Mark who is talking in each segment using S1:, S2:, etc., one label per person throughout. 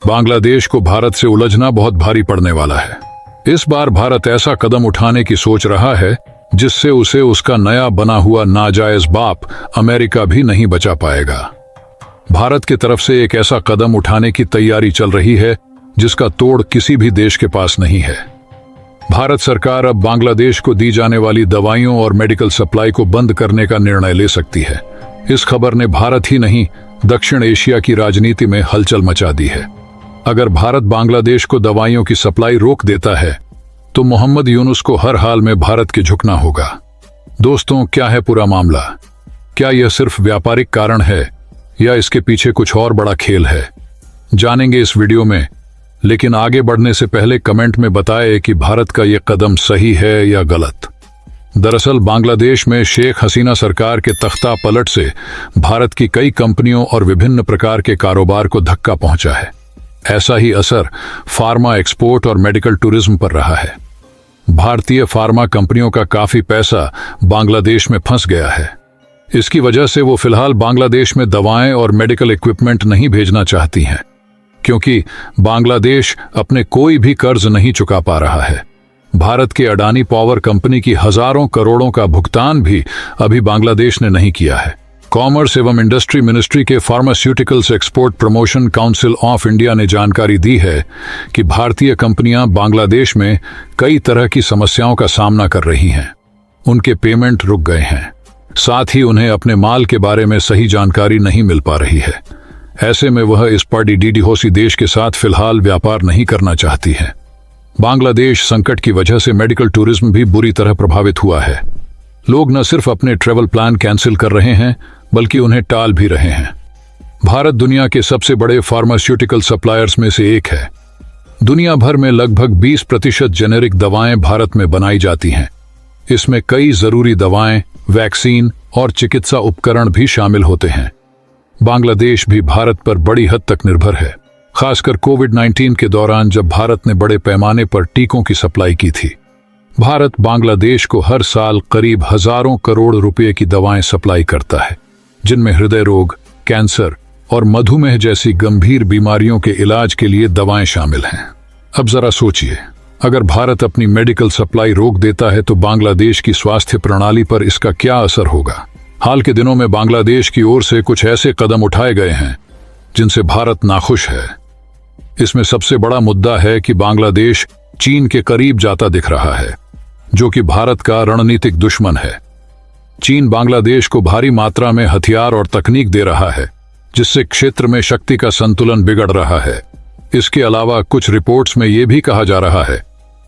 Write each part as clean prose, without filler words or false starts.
S1: बांग्लादेश को भारत से उलझना बहुत भारी पड़ने वाला है। इस बार भारत ऐसा कदम उठाने की सोच रहा है जिससे उसे उसका नया बना हुआ नाजायज बाप अमेरिका भी नहीं बचा पाएगा। भारत की तरफ से एक ऐसा कदम उठाने की तैयारी चल रही है जिसका तोड़ किसी भी देश के पास नहीं है। भारत सरकार अब बांग्लादेश को दी जाने वाली दवाइयों और मेडिकल सप्लाई को बंद करने का निर्णय ले सकती है। इस खबर ने भारत ही नहीं दक्षिण एशिया की राजनीति में हलचल मचा दी है। अगर भारत बांग्लादेश को दवाइयों की सप्लाई रोक देता है तो मोहम्मद यूनुस को हर हाल में भारत के झुकना होगा। दोस्तों, क्या है पूरा मामला? क्या यह सिर्फ व्यापारिक कारण है या इसके पीछे कुछ और बड़ा खेल है? जानेंगे इस वीडियो में, लेकिन आगे बढ़ने से पहले कमेंट में बताएं कि भारत का यह कदम सही है या गलत। दरअसल बांग्लादेश में शेख हसीना सरकार के तख्ता पलट से भारत की कई कंपनियों और विभिन्न प्रकार के कारोबार को धक्का पहुंचा है। ऐसा ही असर फार्मा एक्सपोर्ट और मेडिकल टूरिज्म पर रहा है। भारतीय फार्मा कंपनियों का काफी पैसा बांग्लादेश में फंस गया है। इसकी वजह से वो फिलहाल बांग्लादेश में दवाएं और मेडिकल इक्विपमेंट नहीं भेजना चाहती हैं, क्योंकि बांग्लादेश अपने कोई भी कर्ज नहीं चुका पा रहा है। भारत के अडानी पावर कंपनी की हजारों करोड़ों का भुगतान भी अभी बांग्लादेश ने नहीं किया है। कॉमर्स एवं इंडस्ट्री मिनिस्ट्री के pharmaceuticals export promotion council of India ने जानकारी दी है कि भारतीय कंपनियां बांग्लादेश में कई तरह की समस्याओं का सामना कर रही हैं। उनके पेमेंट रुक गए हैं, साथ ही उन्हें अपने माल के बारे में सही जानकारी नहीं मिल पा रही है। ऐसे में वह इस पड़ोसी देश के साथ फिलहाल व्यापार नहीं करना चाहती है। बांग्लादेश संकट की वजह से मेडिकल टूरिज्म भी बुरी तरह प्रभावित हुआ है। लोग न सिर्फ अपने ट्रैवल प्लान कैंसिल कर रहे हैं बल्कि उन्हें टाल भी रहे हैं। भारत दुनिया के सबसे बड़े फार्मास्यूटिकल सप्लायर्स में से एक है। दुनिया भर में लगभग 20% जेनेरिक दवाएं भारत में बनाई जाती हैं। इसमें कई जरूरी दवाएं, वैक्सीन और चिकित्सा उपकरण भी शामिल होते हैं। बांग्लादेश भी भारत पर बड़ी हद तक निर्भर है, खासकर कोविड-19 के दौरान जब भारत ने बड़े पैमाने पर टीकों की सप्लाई की थी। भारत बांग्लादेश को हर साल करीब हजारों करोड़ रुपए की दवाएं सप्लाई करता है, जिनमें हृदय रोग, कैंसर और मधुमेह जैसी गंभीर बीमारियों के इलाज के लिए दवाएं शामिल हैं। अब जरा सोचिए, अगर भारत अपनी मेडिकल सप्लाई रोक देता है तो बांग्लादेश की स्वास्थ्य प्रणाली पर इसका क्या असर होगा? हाल के दिनों में बांग्लादेश की ओर से कुछ ऐसे कदम उठाए गए हैं जिनसे भारत नाखुश है। इसमें सबसे बड़ा मुद्दा है कि बांग्लादेश चीन के करीब जाता दिख रहा है, जो कि भारत का रणनीतिक दुश्मन है। चीन बांग्लादेश को भारी मात्रा में हथियार और तकनीक दे रहा है, जिससे क्षेत्र में शक्ति का संतुलन बिगड़ रहा है। इसके अलावा कुछ रिपोर्ट्स में यह भी कहा जा रहा है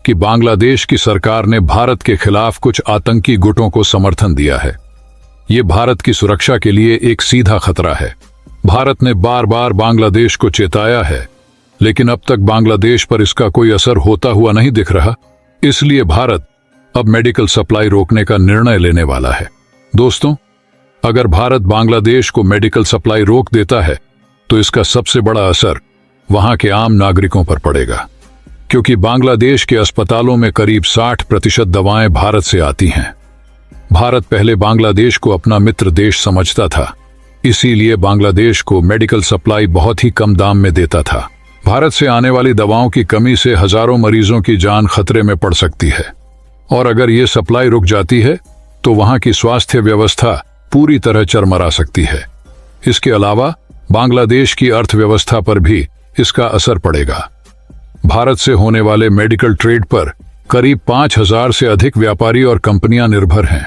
S1: कि बांग्लादेश की सरकार ने भारत के खिलाफ कुछ आतंकी गुटों को समर्थन दिया है। ये भारत की सुरक्षा के लिए एक सीधा खतरा है। भारत ने बार बार बांग्लादेश को चेताया है, लेकिन अब तक बांग्लादेश पर इसका कोई असर होता हुआ नहीं दिख रहा। इसलिए भारत अब मेडिकल सप्लाई रोकने का निर्णय लेने वाला है। दोस्तों, अगर भारत बांग्लादेश को मेडिकल सप्लाई रोक देता है तो इसका सबसे बड़ा असर वहां के आम नागरिकों पर पड़ेगा, क्योंकि बांग्लादेश के अस्पतालों में करीब 60% दवाएं भारत से आती हैं। भारत पहले बांग्लादेश को अपना मित्र देश समझता था, इसीलिए बांग्लादेश को मेडिकल सप्लाई बहुत ही कम दाम में देता था। भारत से आने वाली दवाओं की कमी से हजारों मरीजों की जान खतरे में पड़ सकती है, और अगर ये सप्लाई रुक जाती है तो वहां की स्वास्थ्य व्यवस्था पूरी तरह चरमरा सकती है। इसके अलावा बांग्लादेश की अर्थव्यवस्था पर भी इसका असर पड़ेगा। भारत से होने वाले मेडिकल ट्रेड पर करीब 5000 से अधिक व्यापारी और कंपनियां निर्भर हैं,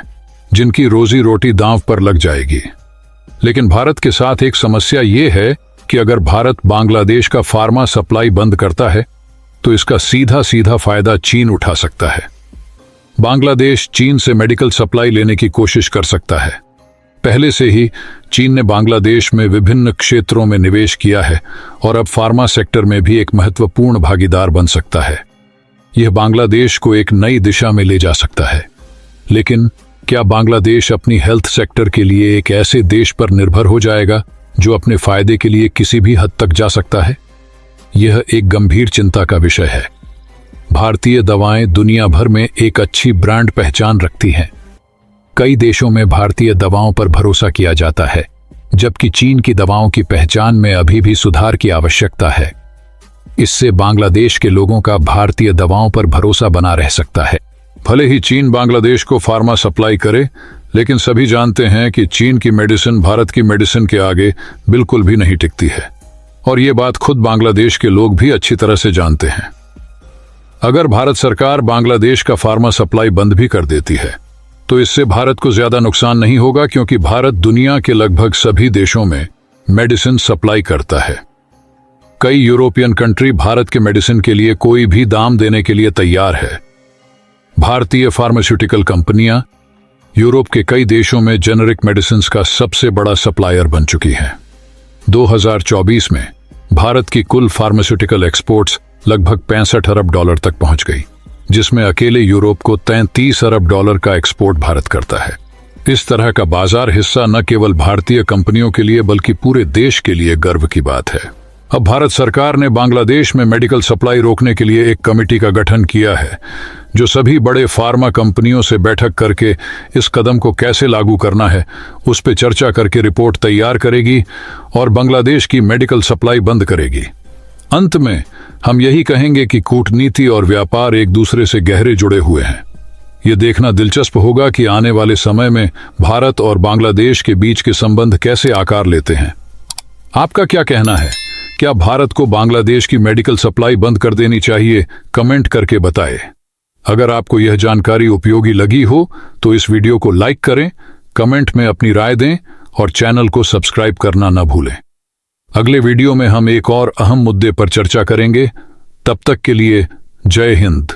S1: जिनकी रोजी रोटी दांव पर लग जाएगी। लेकिन भारत के साथ एक समस्या ये है कि अगर भारत बांग्लादेश का फार्मा सप्लाई बंद करता है तो इसका सीधा सीधा फायदा चीन उठा सकता है। बांग्लादेश चीन से मेडिकल सप्लाई लेने की कोशिश कर सकता है। पहले से ही चीन ने बांग्लादेश में विभिन्न क्षेत्रों में निवेश किया है और अब फार्मा सेक्टर में भी एक महत्वपूर्ण भागीदार बन सकता है। यह बांग्लादेश को एक नई दिशा में ले जा सकता है। लेकिन क्या बांग्लादेश अपनी हेल्थ सेक्टर के लिए एक ऐसे देश पर निर्भर हो जाएगा जो अपने फायदे के लिए किसी भी हद तक जा सकता है? यह एक गंभीर चिंता का विषय है। भारतीय दवाएं दुनिया भर में एक अच्छी ब्रांड पहचान रखती हैं। कई देशों में भारतीय दवाओं पर भरोसा किया जाता है, जबकि चीन की दवाओं की पहचान में अभी भी सुधार की आवश्यकता है। इससे बांग्लादेश के लोगों का भारतीय दवाओं पर भरोसा बना रह सकता है। भले ही चीन बांग्लादेश को फार्मा सप्लाई करे, लेकिन सभी जानते हैं कि चीन की मेडिसिन भारत की मेडिसिन के आगे बिल्कुल भी नहीं टिकती है, और ये बात खुद बांग्लादेश के लोग भी अच्छी तरह से जानते हैं। अगर भारत सरकार बांग्लादेश का फार्मा सप्लाई बंद भी कर देती है तो इससे भारत को ज्यादा नुकसान नहीं होगा, क्योंकि भारत दुनिया के लगभग सभी देशों में मेडिसिन सप्लाई करता है। कई यूरोपियन कंट्री भारत के मेडिसिन के लिए कोई भी दाम देने के लिए तैयार है। भारतीय फार्मास्यूटिकल कंपनियां यूरोप के कई देशों में जेनेरिक मेडिसिन का सबसे बड़ा सप्लायर बन चुकी हैं। 2024 में भारत की कुल फार्मास्यूटिकल एक्सपोर्ट्स लगभग $65 अरब तक पहुंच गई, जिसमें अकेले यूरोप को $33 अरब का एक्सपोर्ट भारत करता है। इस तरह का बाजार हिस्सा न केवल भारतीय कंपनियों के लिए बल्कि पूरे देश के लिए गर्व की बात है। अब भारत सरकार ने बांग्लादेश में मेडिकल सप्लाई रोकने के लिए एक कमेटी का गठन किया है, जो सभी बड़े फार्मा कंपनियों से बैठक करके इस कदम को कैसे लागू करना है उस पर चर्चा करके रिपोर्ट तैयार करेगी और बांग्लादेश की मेडिकल सप्लाई बंद करेगी। अंत में हम यही कहेंगे कि कूटनीति और व्यापार एक दूसरे से गहरे जुड़े हुए हैं। ये देखना दिलचस्प होगा कि आने वाले समय में भारत और बांग्लादेश के बीच के संबंध कैसे आकार लेते हैं। आपका क्या कहना है? क्या भारत को बांग्लादेश की मेडिकल सप्लाई बंद कर देनी चाहिए? कमेंट करके बताएं। अगर आपको यह जानकारी उपयोगी लगी हो तो इस वीडियो को लाइक करें, कमेंट में अपनी राय दें और चैनल को सब्सक्राइब करना न भूलें। अगले वीडियो में हम एक और अहम मुद्दे पर चर्चा करेंगे। तब तक के लिए जय हिंद।